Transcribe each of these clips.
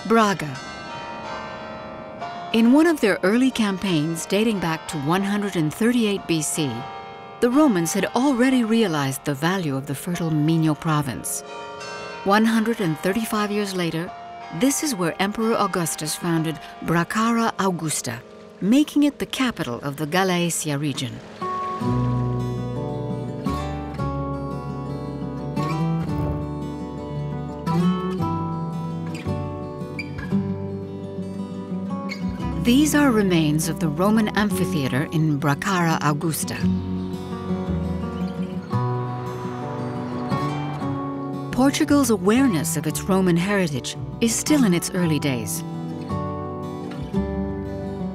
Braga. In one of their early campaigns dating back to 138 BC, the Romans had already realized the value of the fertile Minho province. 135 years later, this is where Emperor Augustus founded Bracara Augusta, making it the capital of the Gallaecia region. These are remains of the Roman amphitheater in Bracara Augusta. Portugal's awareness of its Roman heritage is still in its early days.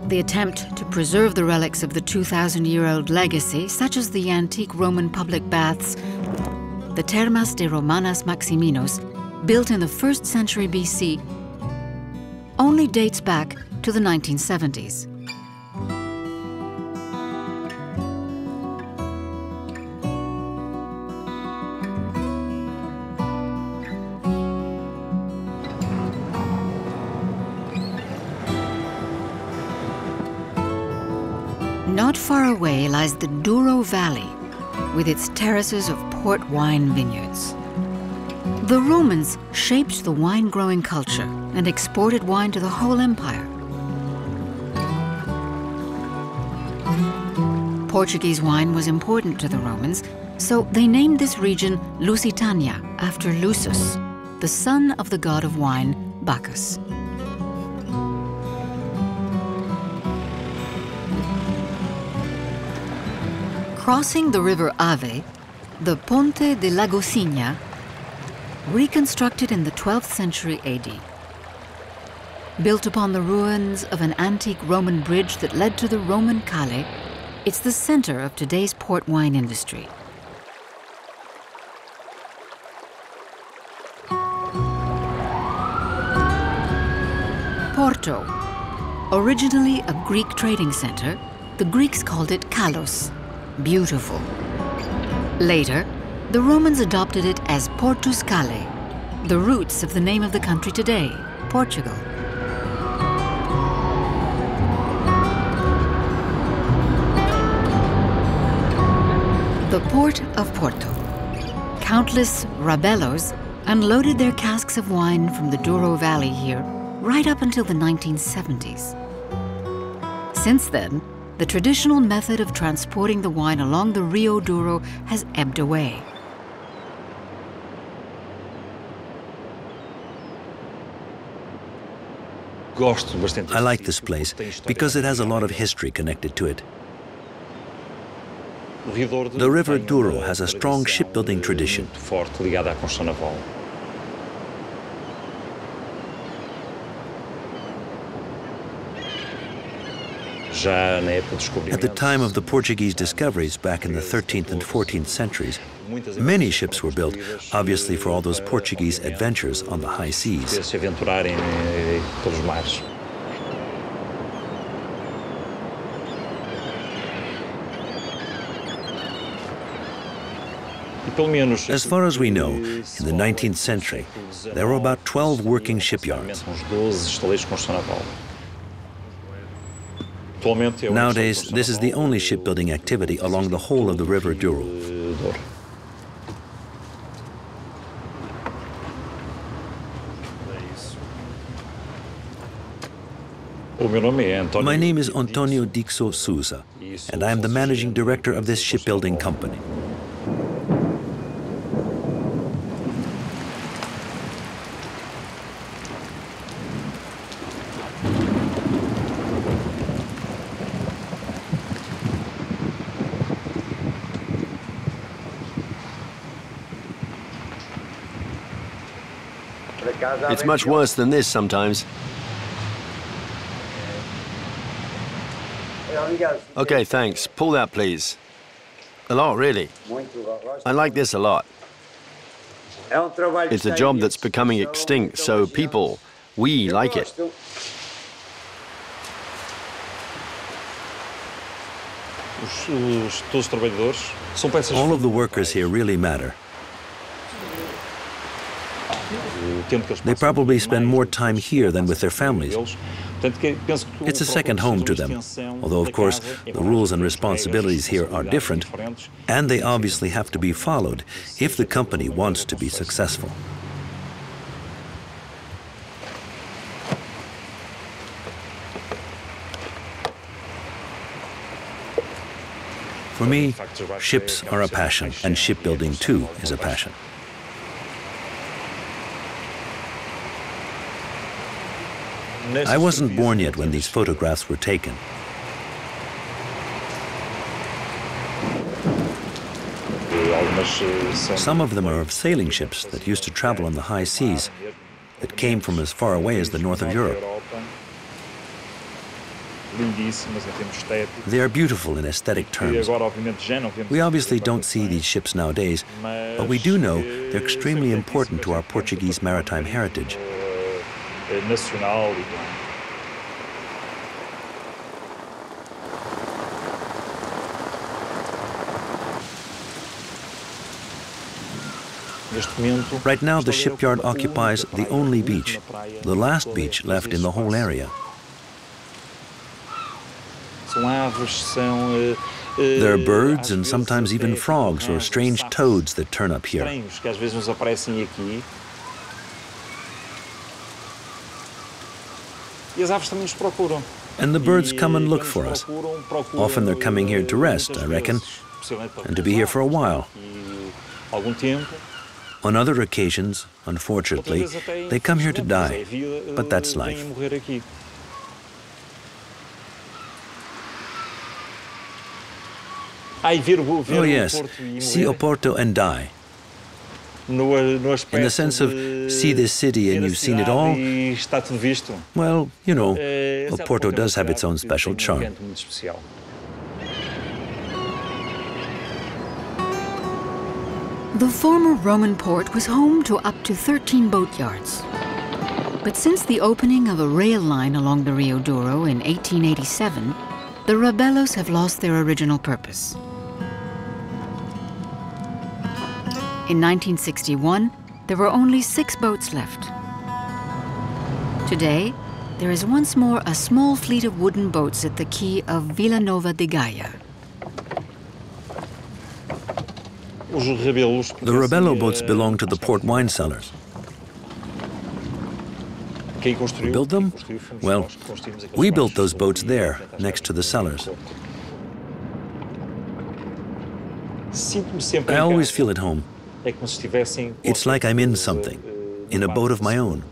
The attempt to preserve the relics of the 2,000-year-old legacy, such as the antique Roman public baths, the Termas de Romanas Maximinos, built in the 1st century BC, only dates back to the 1970s. Not far away lies the Douro Valley, with its terraces of port wine vineyards. The Romans shaped the wine-growing culture and exported wine to the whole empire. Portuguese wine was important to the Romans, so they named this region Lusitania after Lusus, the son of the god of wine, Bacchus. Crossing the river Ave, the Ponte de Lagocinha, reconstructed in the 12th century AD. Built upon the ruins of an antique Roman bridge that led to the Roman Cale, it's the center of today's port wine industry. Porto, originally a Greek trading center, the Greeks called it Kalos, beautiful. Later, the Romans adopted it as Portus Cale, the roots of the name of the country today, Portugal. The port of Porto. Countless rabellos unloaded their casks of wine from the Douro Valley here right up until the 1970s. Since then, the traditional method of transporting the wine along the Rio Douro has ebbed away. I like this place because it has a lot of history connected to it. The River Douro has a strong shipbuilding tradition. At the time of the Portuguese discoveries back in the 13th and 14th centuries, many ships were built, obviously for all those Portuguese adventures on the high seas. As far as we know, in the 19th century, there were about 12 working shipyards. Nowadays, this is the only shipbuilding activity along the whole of the River Douro. My name is Antonio Dixo Souza, and I am the managing director of this shipbuilding company. It's much worse than this sometimes. Okay, thanks. Pull that, please. A lot, really. I like this a lot. It's a job that's becoming extinct, so people, we like it. All of the workers here really matter. They probably spend more time here than with their families. It's a second home to them, although of course the rules and responsibilities here are different, and they obviously have to be followed if the company wants to be successful. For me, ships are a passion, and shipbuilding too is a passion. I wasn't born yet when these photographs were taken. Some of them are of sailing ships that used to travel on the high seas, that came from as far away as the north of Europe. They are beautiful in aesthetic terms. We obviously don't see these ships nowadays, but we do know they're extremely important to our Portuguese maritime heritage. Right now, the shipyard occupies the only beach, the last beach left in the whole area. There are birds and sometimes even frogs or strange toads that turn up here. And the birds come and look for us. Often they're coming here to rest, I reckon, and to be here for a while. On other occasions, unfortunately, they come here to die, but that's life. Oh yes, see Porto and die. In the sense of, see this city and you've seen it all? Well, you know, Porto does have its own special charm. The former Roman port was home to up to 13 boatyards. But since the opening of a rail line along the Rio Douro in 1887, the Rabellos have lost their original purpose. In 1961, there were only 6 boats left. Today, there is once more a small fleet of wooden boats at the quay of Vila Nova de Gaia. The Rabello boats belong to the port wine cellars. Who built them? Well, we built those boats there, next to the cellars. I always feel at home. It's like I'm in something, in a boat of my own.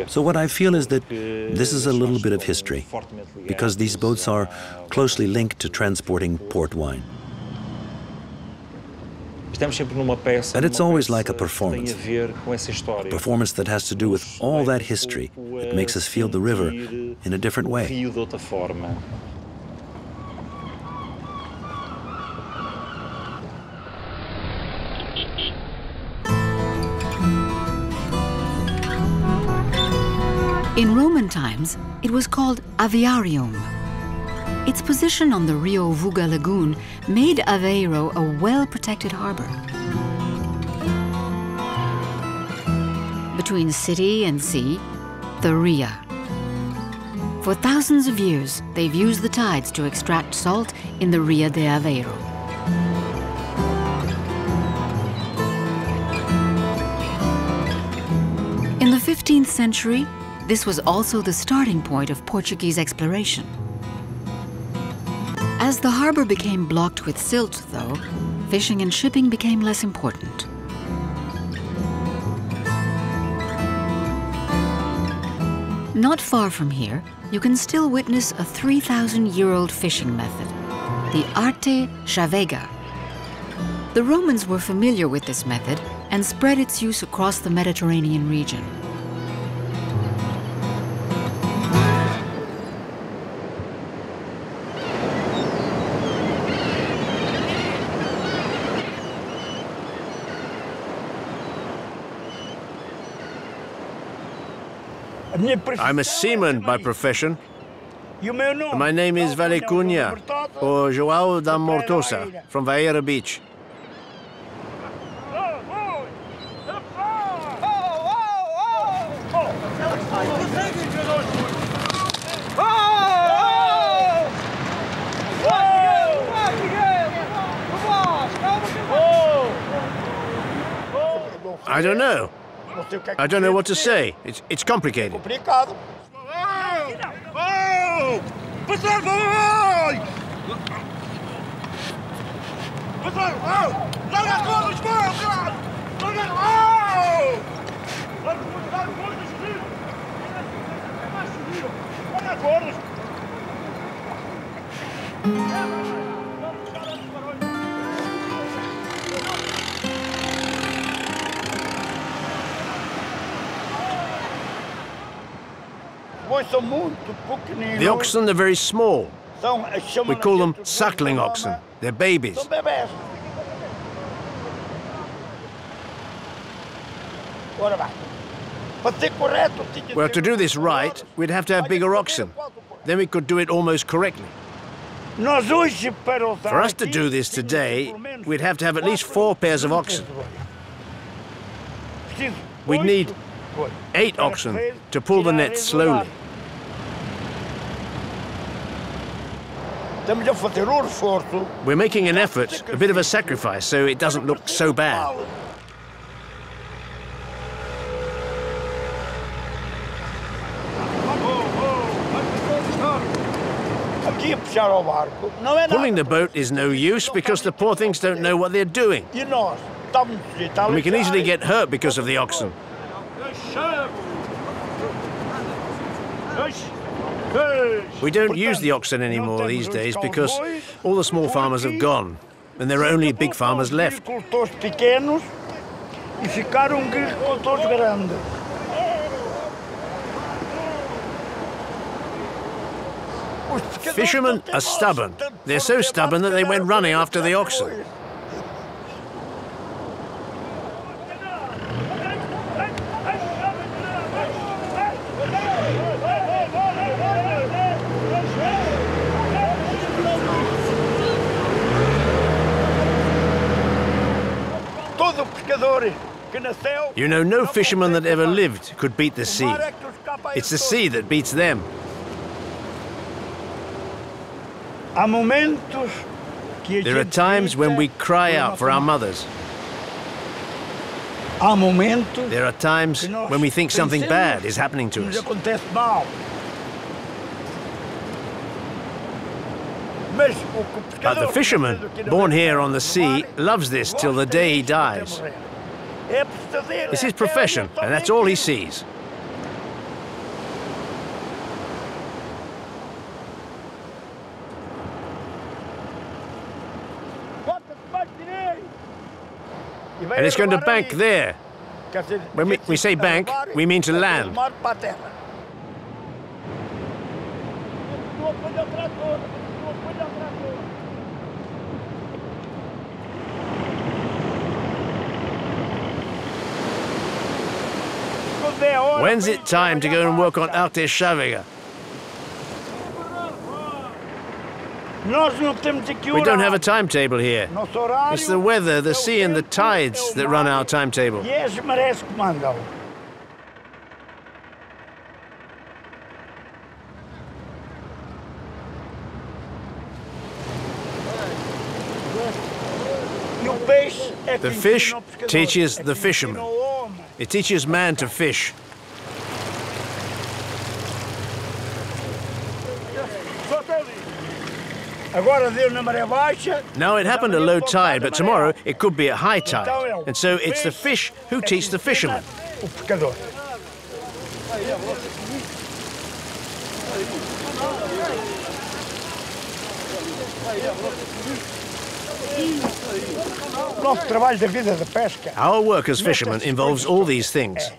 So what I feel is that this is a little bit of history, because these boats are closely linked to transporting port wine. And it's always like a performance that has to do with all that history that makes us feel the river in a different way. In Roman times, it was called aviarium. Its position on the Rio Vuga lagoon made Aveiro a well-protected harbor. Between city and sea, the Ria. For thousands of years, they've used the tides to extract salt in the Ria de Aveiro. In the 15th century, this was also the starting point of Portuguese exploration. As the harbor became blocked with silt, though, fishing and shipping became less important. Not far from here, you can still witness a 3,000-year-old fishing method, the arte chavega. The Romans were familiar with this method and spread its use across the Mediterranean region. I'm a seaman by profession. My name is Valecunha. or João da Mortosa from Vieira Beach. I don't know. I don't know what to say. It's complicated. The oxen are very small. We call them suckling oxen. They're babies. Well, to do this right, we'd have to have bigger oxen. Then we could do it almost correctly. For us to do this today, we'd have to have at least 4 pairs of oxen. We'd need 8 oxen to pull the net slowly. We're making an effort, a bit of a sacrifice, so it doesn't look so bad. Pulling the boat is no use because the poor things don't know what they're doing. And we can easily get hurt because of the oxen. We don't use the oxen anymore these days because all the small farmers have gone and there are only big farmers left. Fishermen are stubborn. They're so stubborn that they went running after the oxen. You know, no fisherman that ever lived could beat the sea. It's the sea that beats them. There are times when we cry out for our mothers. There are times when we think something bad is happening to us. But the fisherman, born here on the sea, loves this till the day he dies. It's his profession, and that's all he sees. And it's going to bank there. When we say bank, we mean to land. When's it time to go and work on Archaeologist? We don't have a timetable here. It's the weather, the sea and the tides that run our timetable. The fish teaches the fisherman. It teaches man to fish. Now it happened at low tide, but tomorrow it could be at high tide. And so it's the fish who teach the fisherman. Our work as fishermen involves all these things.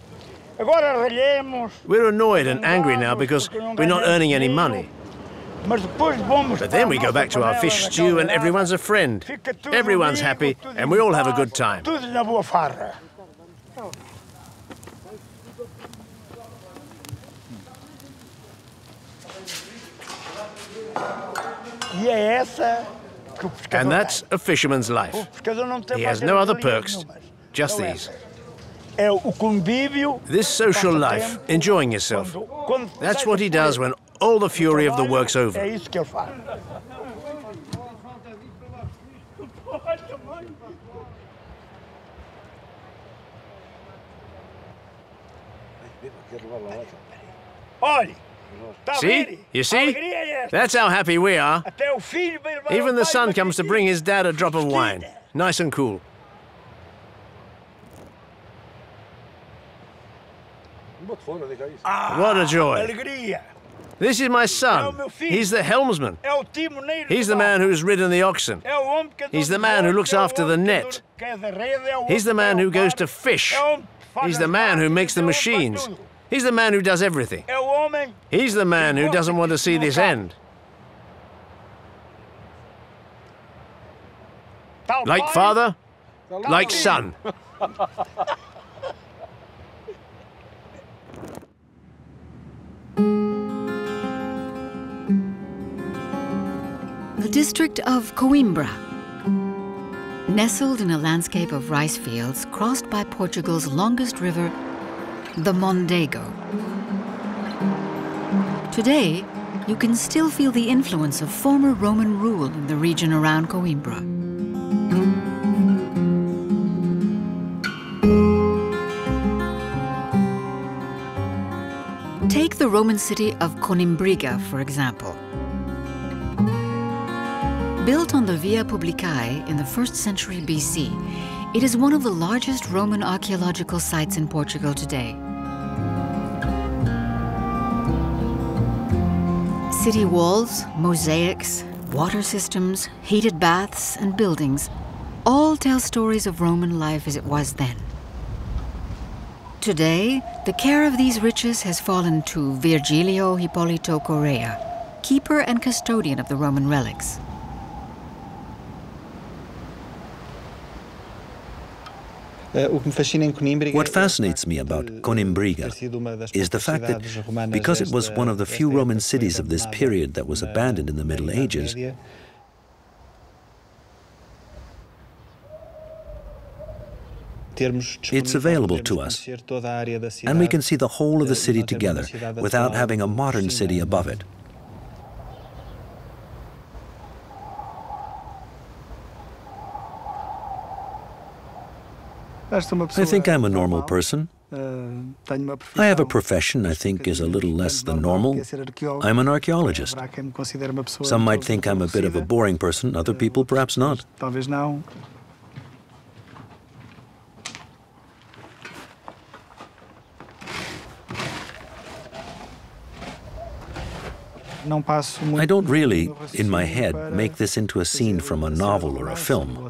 We're annoyed and angry now because we're not earning any money. But then we go back to our fish stew and everyone's a friend. Everyone's happy and we all have a good time. And that's a fisherman's life. He has no other perks, just these. This social life, enjoying yourself, that's what he does when all the fury of the work's over. See? You see? That's how happy we are. Even the son comes to bring his dad a drop of wine. Nice and cool. What a joy. This is my son. He's the helmsman. He's the man who's ridden the oxen. He's the man who looks after the net. He's the man who goes to fish. He's the man who makes the machines. He's the man who does everything. He's the man who doesn't want to see this end. Like father, like son. The district of Coimbra, nestled in a landscape of rice fields crossed by Portugal's longest river, the Mondego. Today, you can still feel the influence of former Roman rule in the region around Coimbra. Take the Roman city of Conimbriga, for example. Built on the Via Publicae in the 1st century BC, it is one of the largest Roman archaeological sites in Portugal today. City walls, mosaics, water systems, heated baths, and buildings all tell stories of Roman life as it was then. Today, the care of these riches has fallen to Virgílio Hipólito Correia, keeper and custodian of the Roman relics. What fascinates me about Conimbriga is the fact that, because it was one of the few Roman cities of this period that was abandoned in the Middle Ages, it's available to us, and we can see the whole of the city together without having a modern city above it. I think I'm a normal person. I have a profession I think is a little less than normal. I'm an archaeologist. Some might think I'm a bit of a boring person, other people perhaps not. I don't really, in my head, make this into a scene from a novel or a film.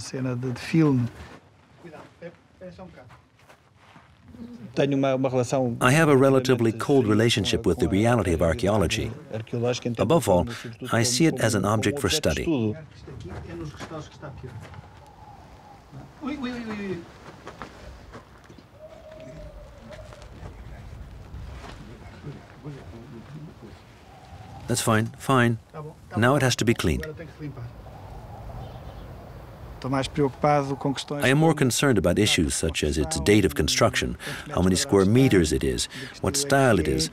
I have a relatively cold relationship with the reality of archaeology. Above all, I see it as an object for study. That's fine, fine. Now it has to be cleaned. I am more concerned about issues such as its date of construction, how many square meters it is, what style it is,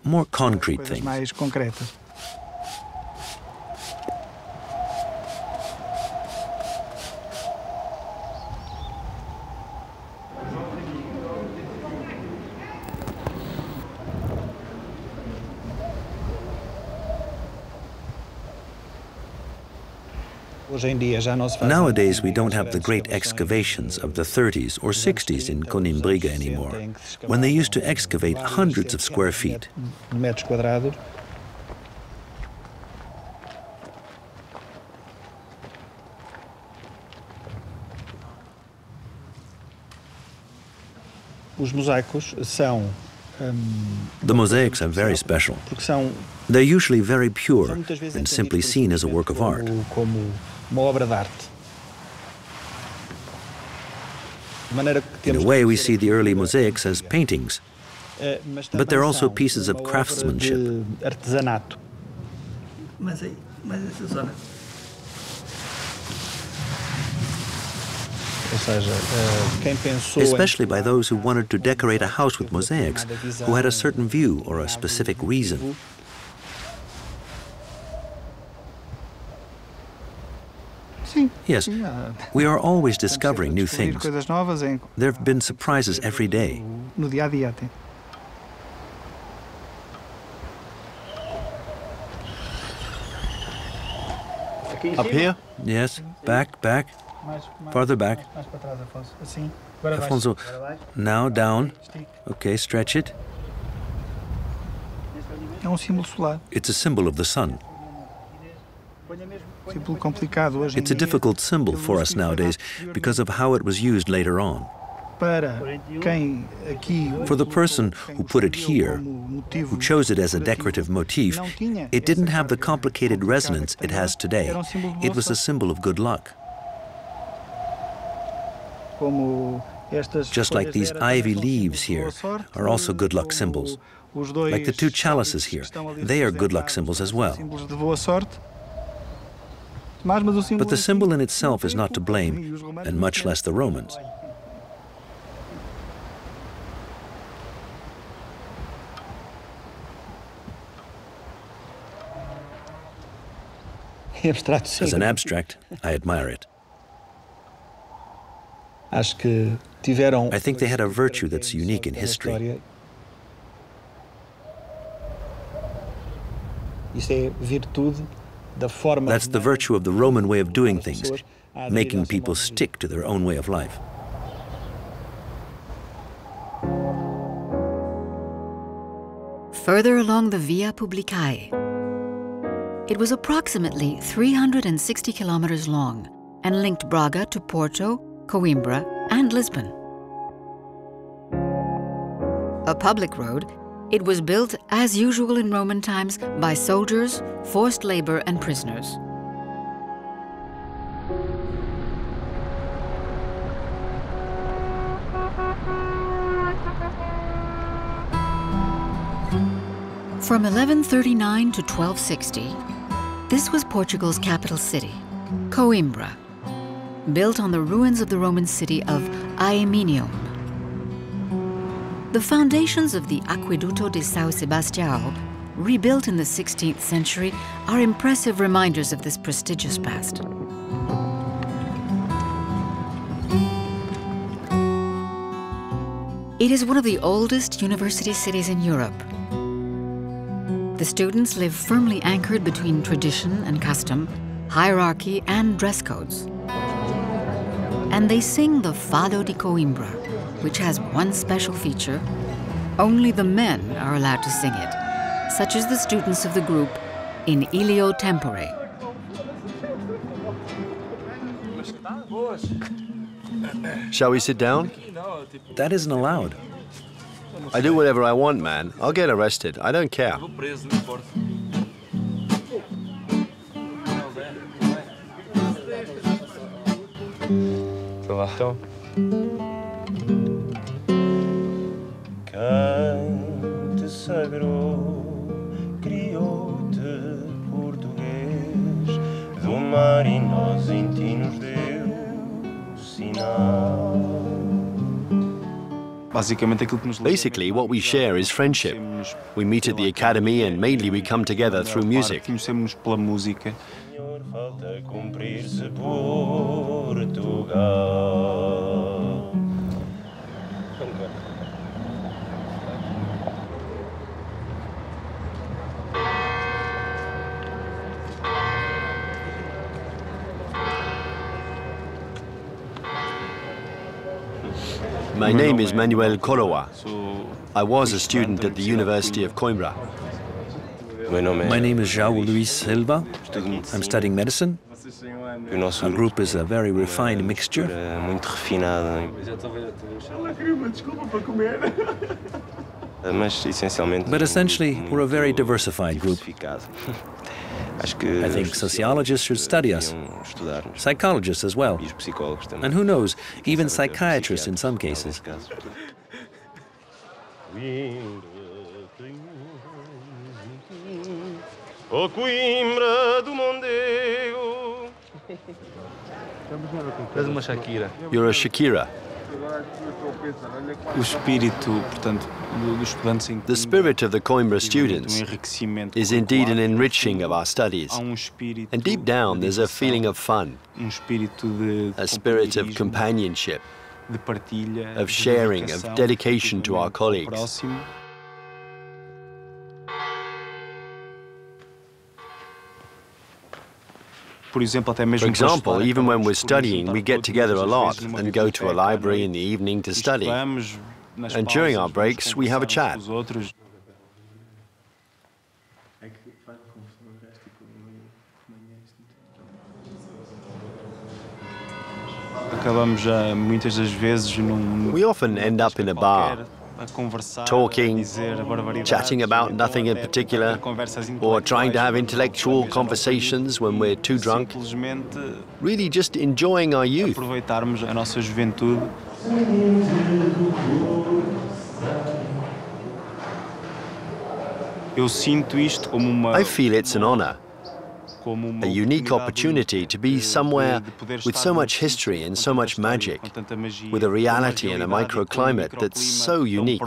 more concrete things. Nowadays, we don't have the great excavations of the 30s or 60s in Conimbriga anymore, when they used to excavate hundreds of square feet. The mosaics are very special. They're usually very pure and simply seen as a work of art. In a way, we see the early mosaics as paintings, but they're also pieces of craftsmanship. Especially by those who wanted to decorate a house with mosaics, who had a certain view or a specific reason. Yes, we are always discovering new things. There have been surprises every day. Up here? Yes, back, farther back. Afonso, now down. Okay, stretch it. It's a symbol of the sun. It's a difficult symbol for us nowadays because of how it was used later on. For the person who put it here, who chose it as a decorative motif, it didn't have the complicated resonance it has today. It was a symbol of good luck. Just like these ivy leaves here are also good luck symbols. Like the two chalices here, they are good luck symbols as well. But the symbol in itself is not to blame, and much less the Romans. As an abstract, I admire it. I think they had a virtue that's unique in history. That's the virtue of the Roman way of doing things, making people stick to their own way of life. Further along the Via Publicae, it was approximately 360 kilometers long and linked Braga to Porto, Coimbra, and Lisbon. A public road, it was built, as usual in Roman times, by soldiers, forced labor, and prisoners. From 1139 to 1260, this was Portugal's capital city, Coimbra, built on the ruins of the Roman city of Aeminium. The foundations of the Aqueduto de São Sebastião, rebuilt in the 16th century, are impressive reminders of this prestigious past. It is one of the oldest university cities in Europe. The students live firmly anchored between tradition and custom, hierarchy and dress codes. And they sing the Fado di Coimbra, which has one special feature. Only the men are allowed to sing it, such as the students of the group in Ilio Tempore. Shall we sit down? That isn't allowed. I do whatever I want, man. I'll get arrested. I don't care. Quem te sagrou, criou-te português, do mar e nós em ti nos deu sinal. Basically, what we share is friendship. We meet at the academy and mainly we come together through music. Falta cumprir-se Portugal. My name is Manuel Coroa. I was a student at the University of Coimbra. My name is João Luís Silva. I'm studying medicine. Our group is a very refined mixture. But essentially, we're a very diversified group. I think sociologists should study us, psychologists as well, and who knows, even psychiatrists in some cases. O Coimbra do Mondego. És uma Shakira. You're a Shakira. O espírito, portanto, dos estudantes em The spirit of the Coimbra students enriquecimento is indeed an enriching of our studies. há espírito And deep down, there's a feeling of fun, espírito de a spirit of companheirismo, companionship, de partilha, of de sharing, of dedicação, dedication to our ao colleagues. próximo. For example, even when we're studying, we get together a lot and go to a library in the evening to study. And during our breaks, we have a chat. We often end up in a bar, talking, chatting about nothing in particular, or trying to have intellectual conversations when we're too drunk, really just enjoying our youth. Aproveitarmos a nossa juventude. Eu sinto isto como uma I feel it's an honor, a unique opportunity to be somewhere with so much history and so much magic, with a reality and a microclimate that's so unique.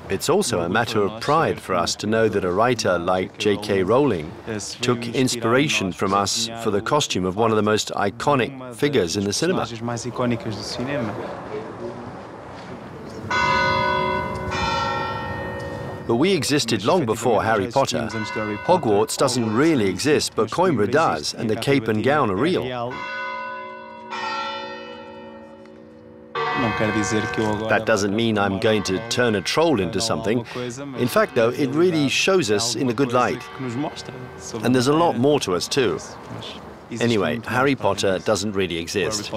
It's also a matter of pride for us to know that a writer like J.K. Rowling took inspiration from us for the costume of one of the most iconic figures in the cinema. But we existed long before Harry Potter. Hogwarts doesn't really exist, but Coimbra does, and the cape and gown are real. That doesn't mean I'm going to turn a troll into something. In fact, though, it really shows us in a good light. And there's a lot more to us, too. Anyway, Harry Potter doesn't really exist.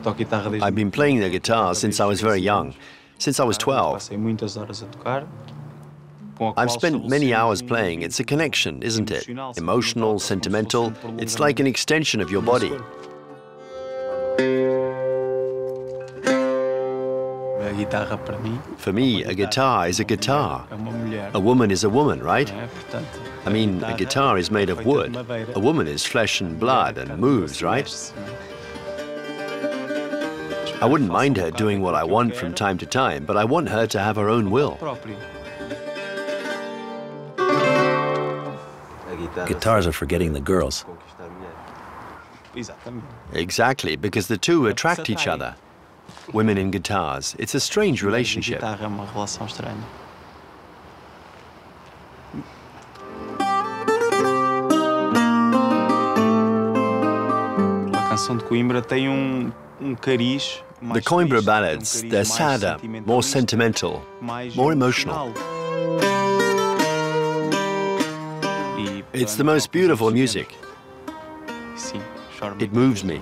I've been playing the guitar since I was very young, since I was 12. I've spent many hours playing. It's a connection, isn't it? Emotional, sentimental. It's like an extension of your body. For me, a guitar is a guitar. A woman is a woman, right? I mean, a guitar is made of wood. A woman is flesh and blood and moves, right? I wouldn't mind her doing what I want from time to time, but I want her to have her own will. Guitars are for getting the girls. Exactly, because the two attract each other. Women and guitars. It's a strange relationship. The Coimbra ballads, they're sadder, more sentimental, more emotional. It's the most beautiful music. It moves me.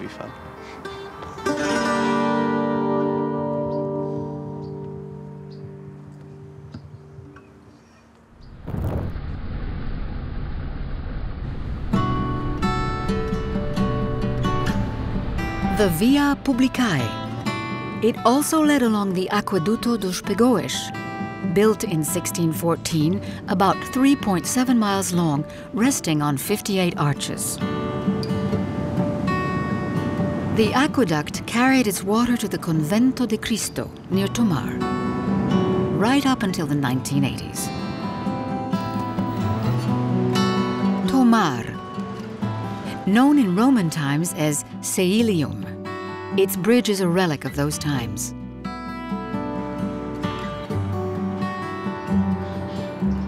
The Via Publicae. It also led along the Aqueduto dos Pegões, built in 1614, about 3.7 miles long, resting on 58 arches. The aqueduct carried its water to the Convento de Cristo, near Tomar, right up until the 1980s. Tomar, known in Roman times as Caelium. Its bridge is a relic of those times.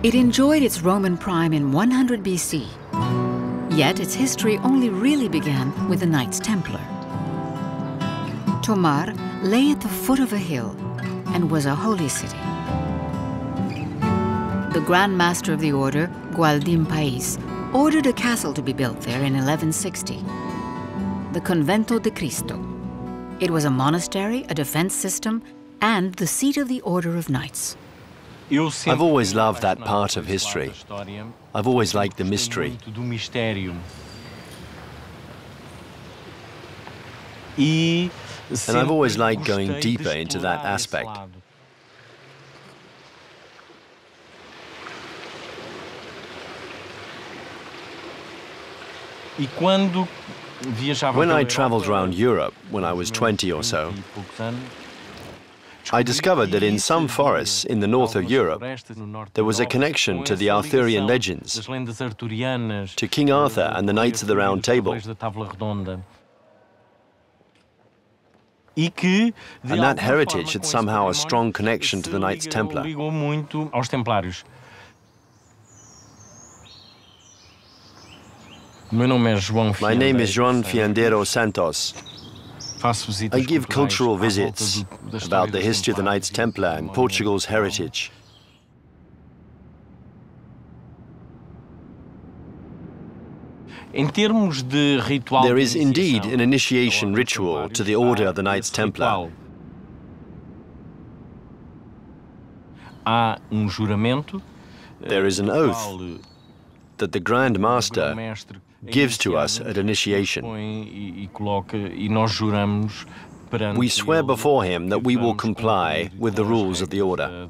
It enjoyed its Roman prime in 100 BC, yet its history only really began with the Knights Templar. Tomar lay at the foot of a hill and was a holy city. The Grand Master of the Order, Gualdim Pais, ordered a castle to be built there in 1160, the Convento de Cristo. It was a monastery, a defense system, and the seat of the Order of Knights. I've always loved that part of history. I've always liked the mystery. And I've always liked going deeper into that aspect. When I traveled around Europe when I was 20 or so, I discovered that in some forests in the north of Europe, there was a connection to the Arthurian legends, to King Arthur and the Knights of the Round Table. And that heritage had somehow a strong connection to the Knights Templar. My name is João Fiandeiro Santos. I give cultural visits about the history of the Knights Templar and Portugal's heritage. There is indeed an initiation ritual to the Order of the Knights Templar. There is an oath that the Grand Master gives to us at initiation. We swear before him that we will comply with the rules of the order.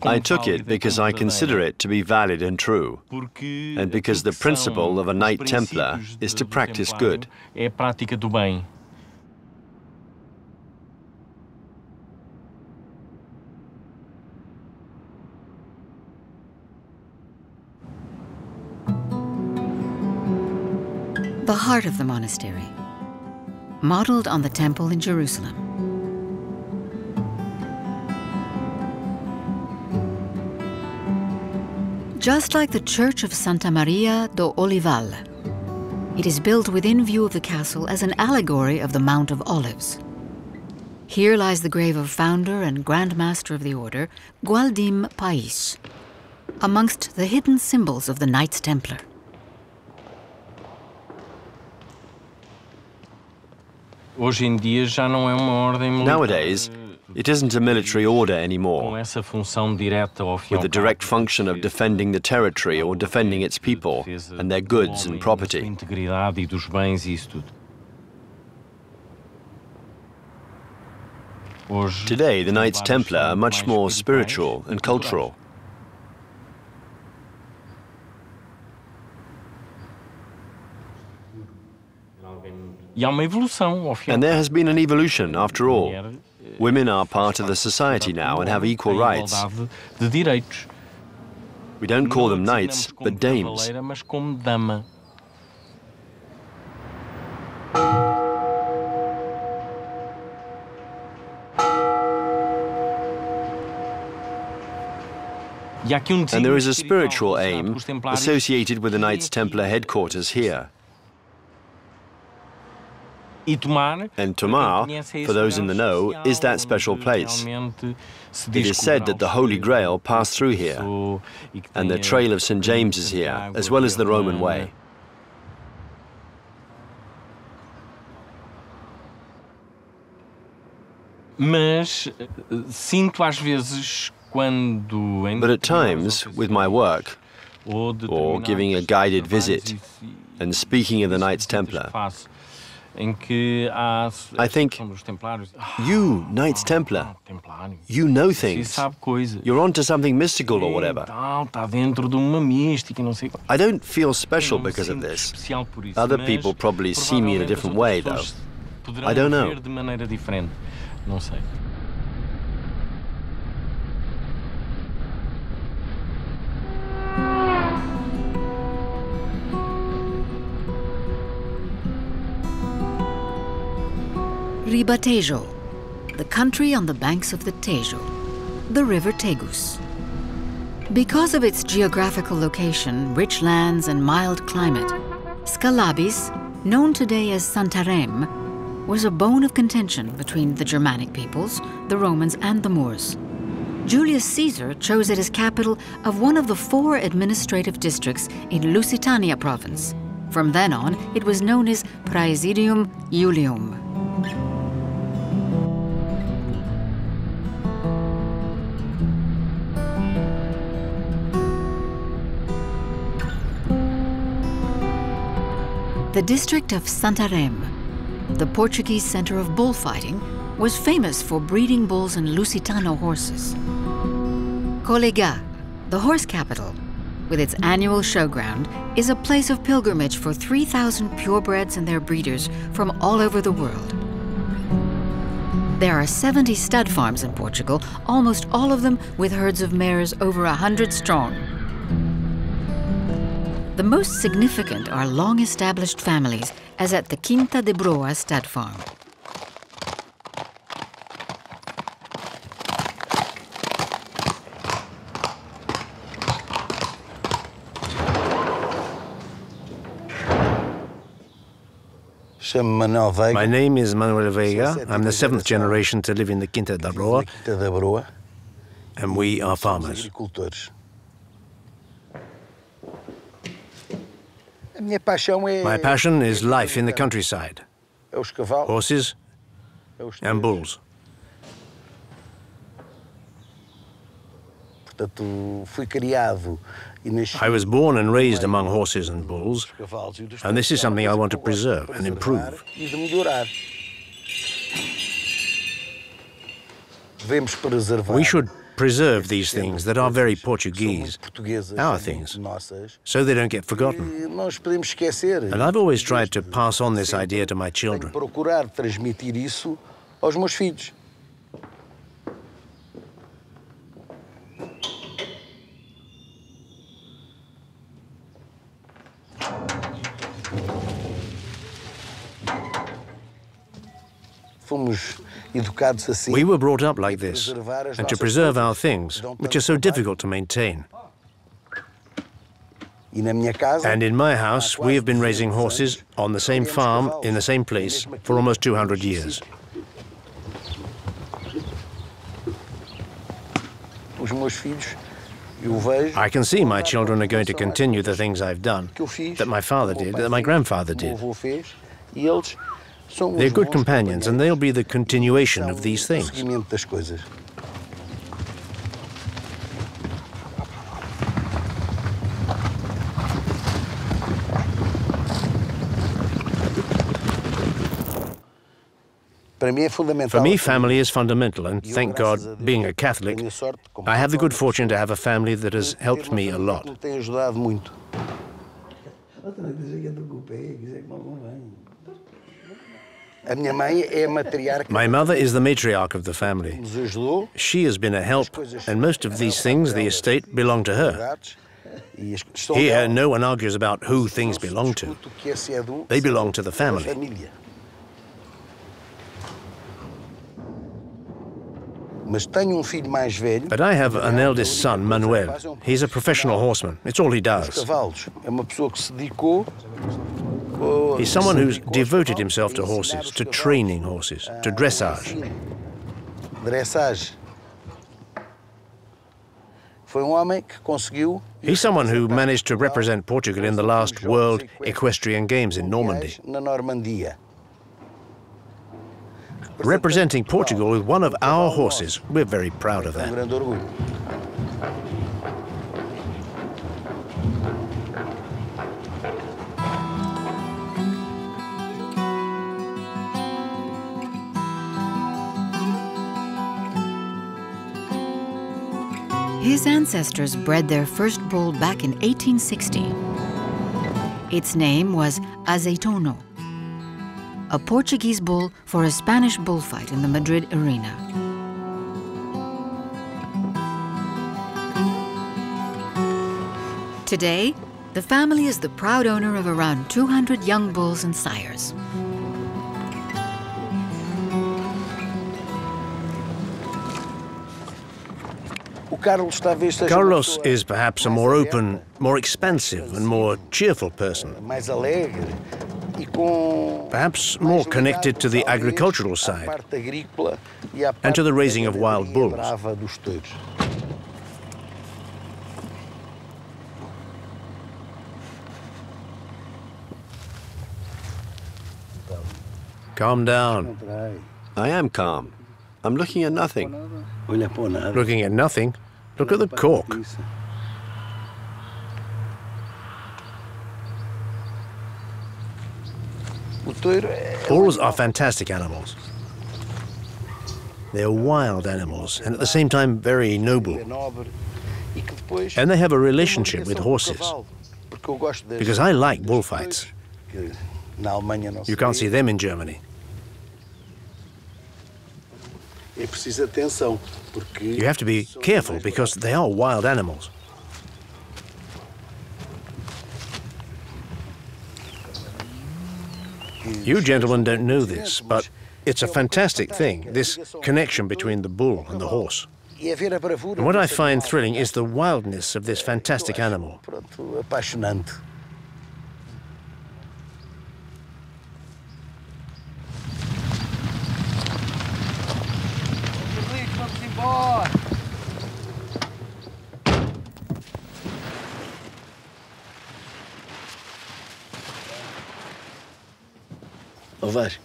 I took it because I consider it to be valid and true, and because the principle of a Knight Templar is to practice good. The heart of the monastery, modeled on the temple in Jerusalem. Just like the Church of Santa Maria do Olival, it is built within view of the castle as an allegory of the Mount of Olives. Here lies the grave of founder and Grand Master of the Order, Gualdim Pais, amongst the hidden symbols of the Knights Templar. Nowadays, it isn't a military order anymore, with the direct function of defending the territory or defending its people and their goods and property. Today, the Knights Templar are much more spiritual and cultural. And there has been an evolution, after all. Women are part of the society now and have equal rights. We don't call them knights, but dames. And there is a spiritual aim associated with the Knights Templar headquarters here. And Tomar, for those in the know, is that special place. It is said that the Holy Grail passed through here, and the Trail of St. James is here, as well as the Roman Way. But at times, with my work, or giving a guided visit, and speaking of the Knights Templar, I think, you, Knights Templar, you know things. You're onto something mystical or whatever. I don't feel special because of this. Other people probably see me in a different way, though. I don't know. Ribatejo, the country on the banks of the Tejo, the river Tegus. Because of its geographical location, rich lands, and mild climate, Scalabis, known today as Santarém, was a bone of contention between the Germanic peoples, the Romans, and the Moors. Julius Caesar chose it as capital of one of the 4 administrative districts in Lusitania province. From then on, it was known as Praesidium Iulium. The district of Santarém, the Portuguese center of bullfighting, was famous for breeding bulls and Lusitano horses. Colega, the horse capital, with its annual showground, is a place of pilgrimage for 3,000 purebreds and their breeders from all over the world. There are 70 stud farms in Portugal, almost all of them with herds of mares over 100 strong. The most significant are long-established families, as at the Quinta de Broa stud farm. My name is Manuel Veiga. I'm the 7th generation to live in the Quinta da Broa, and we are farmers. My passion is life in the countryside, horses and bulls. I was born and raised among horses and bulls, and this is something I want to preserve and improve. We should preserve these things that are very Portuguese, our things, so they don't get forgotten. And I've always tried to pass on this idea to my children. We were brought up like this, and to preserve our things, which are so difficult to maintain. And in my house, we have been raising horses on the same farm, in the same place, for almost 200 years. I can see my children are going to continue the things I've done, that my father did, that my grandfather did. They're good companions, and they'll be the continuation of these things. For me, family is fundamental, and thank God, being a Catholic, I have the good fortune to have a family that has helped me a lot. My mother is the matriarch of the family. She has been a help, and most of these things, the estate, belong to her. Here, no one argues about who things belong to. They belong to the family. But I have an eldest son, Manuel. He's a professional horseman. It's all he does. He's someone who's devoted himself to horses, to training horses, to dressage. He's someone who managed to represent Portugal in the last World Equestrian Games in Normandy. Representing Portugal with one of our horses, we're very proud of that. His ancestors bred their first bull back in 1860. Its name was Azeitono, a Portuguese bull for a Spanish bullfight in the Madrid arena. Today, the family is the proud owner of around 200 young bulls and sires. Carlos is perhaps a more open, more expansive and more cheerful person. Perhaps more connected to the agricultural side and to the raising of wild bulls. Calm down. I am calm. I'm looking at nothing. Looking at nothing? Look at the cork. Bulls are fantastic animals. They're wild animals and at the same time very noble. And they have a relationship with horses. Because I like bullfights. You can't see them in Germany. You have to be careful because they are wild animals. You gentlemen don't know this, but it's a fantastic thing, this connection between the bull and the horse. And what I find thrilling is the wildness of this fantastic animal.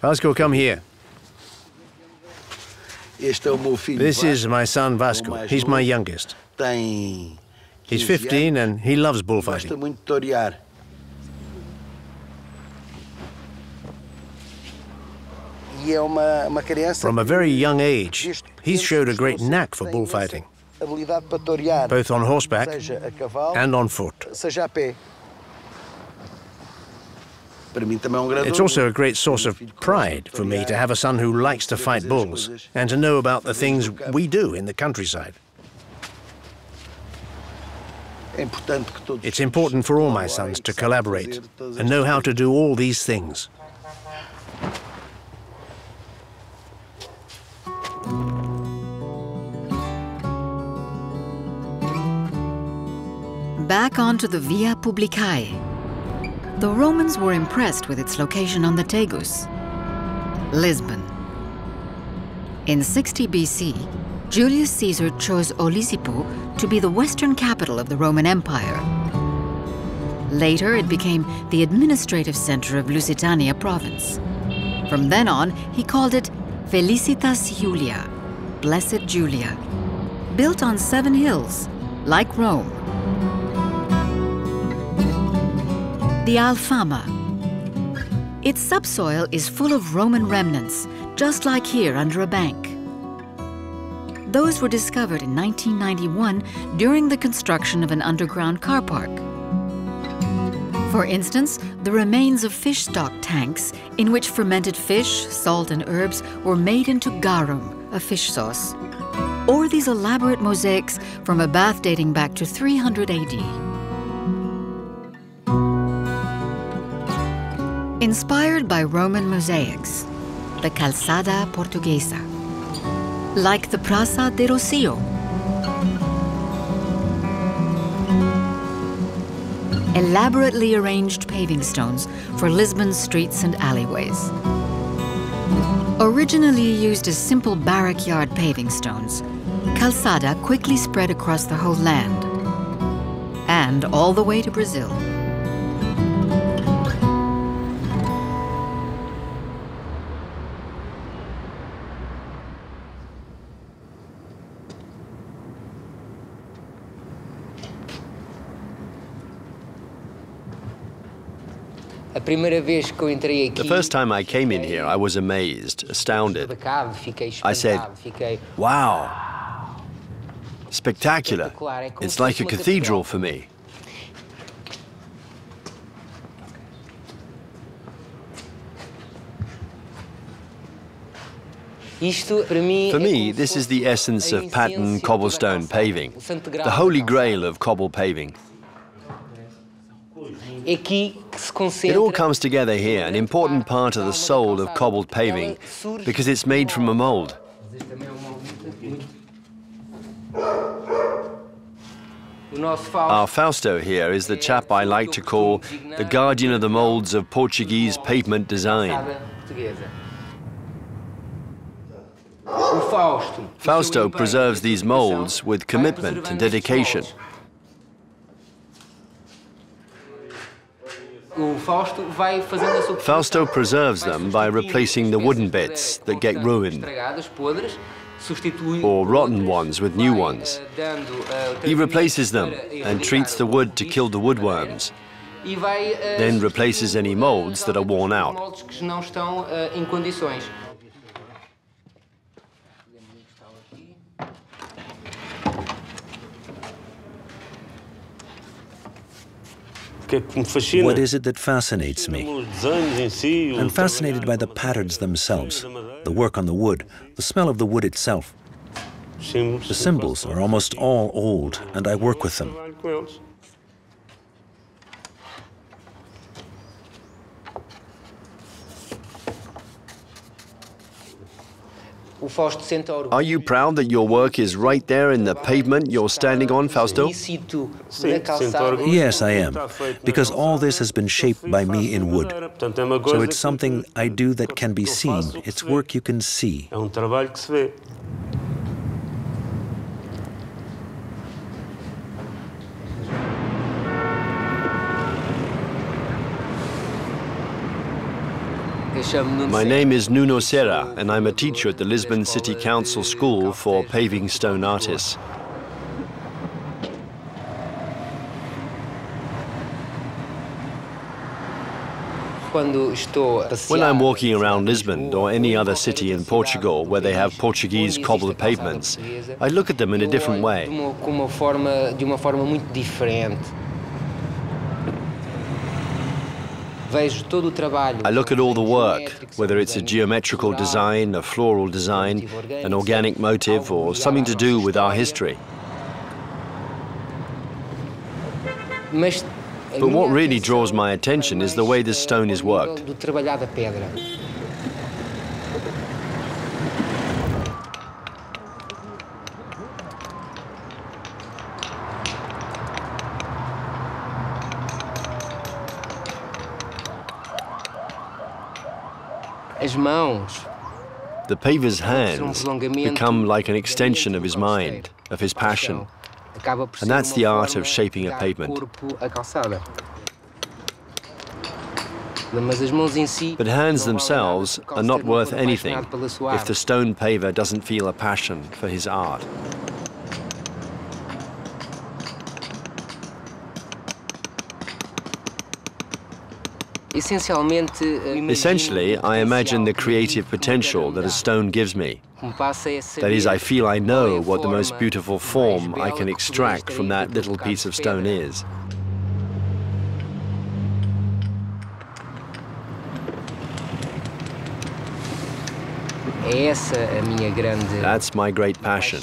Vasco, come here. This is my son Vasco. He's my youngest. He's 15 and he loves bullfighting. From a very young age, he's showed a great knack for bullfighting, both on horseback and on foot. It's also a great source of pride for me to have a son who likes to fight bulls and to know about the things we do in the countryside. It's important for all my sons to collaborate and know how to do all these things. Back onto the Via Publicae. The Romans were impressed with its location on the Tagus, Lisbon. In 60 BC, Julius Caesar chose Olisipo to be the western capital of the Roman Empire. Later, it became the administrative center of Lusitania province. From then on, he called it Felicitas Julia, Blessed Julia, built on 7 hills, like Rome. The Alfama. Its subsoil is full of Roman remnants, just like here under a bank. Those were discovered in 1991 during the construction of an underground car park. For instance, the remains of fish stock tanks in which fermented fish, salt, and herbs were made into garum, a fish sauce. Or these elaborate mosaics from a bath dating back to 300 AD. Inspired by Roman mosaics, the Calçada Portuguesa, like the Praça de Rocio, elaborately arranged paving stones for Lisbon's streets and alleyways. Originally used as simple barrack yard paving stones, calçada quickly spread across the whole land and all the way to Brazil. The first time I came in here, I was amazed, astounded. I said, wow, spectacular. It's like a cathedral for me. For me, this is the essence of pattern cobblestone paving, the holy grail of cobble paving. It all comes together here, an important part of the soul of cobbled paving, because it's made from a mold. Our Fausto here is the chap I like to call the guardian of the molds of Portuguese pavement design. Fausto preserves these molds with commitment and dedication. Fausto preserves them by replacing the wooden bits that get ruined, or rotten ones with new ones. He replaces them and treats the wood to kill the woodworms, then replaces any molds that are worn out. What is it that fascinates me? I'm fascinated by the patterns themselves, the work on the wood, the smell of the wood itself. The symbols are almost all old, and I work with them. Are you proud that your work is right there in the pavement you're standing on, Fausto? Yes, I am, because all this has been shaped by me in wood. So it's something I do that can be seen. It's work you can see. My name is Nuno Serra, and I'm a teacher at the Lisbon City Council School for Paving Stone Artists. When I'm walking around Lisbon or any other city in Portugal where they have Portuguese cobbled pavements, I look at them in a different way. I look at all the work, whether it's a geometrical design, a floral design, an organic motive, or something to do with our history. But what really draws my attention is the way this stone is worked. The paver's hands become like an extension of his mind, of his passion. And that's the art of shaping a pavement. But hands themselves are not worth anything if the stone paver doesn't feel a passion for his art. Essentially, I imagine the creative potential that a stone gives me. That is, I feel I know what the most beautiful form I can extract from that little piece of stone is. That's my great passion,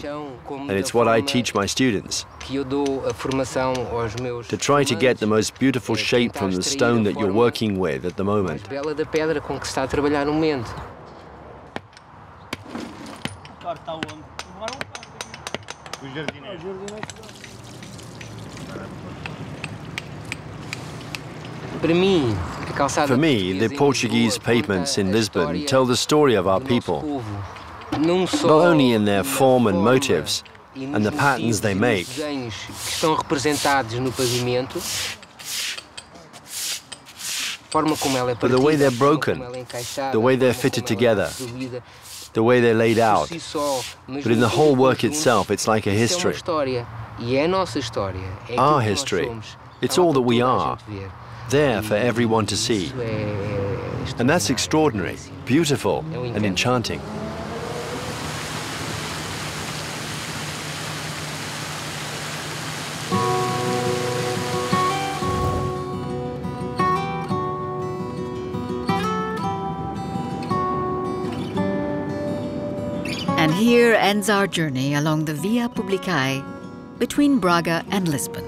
and it's what I teach my students. To try to get the most beautiful shape from the stone that you're working with at the moment. For me, the Portuguese pavements in Lisbon tell the story of our people, not only in their form and motives, and the patterns they make, but the way they're broken, the way they're fitted together, the way they're laid out. But in the whole work itself, it's like a history. Our history. It's all that we are, there for everyone to see. And that's extraordinary, beautiful, and enchanting. And here ends our journey along the Via Publicae between Braga and Lisbon.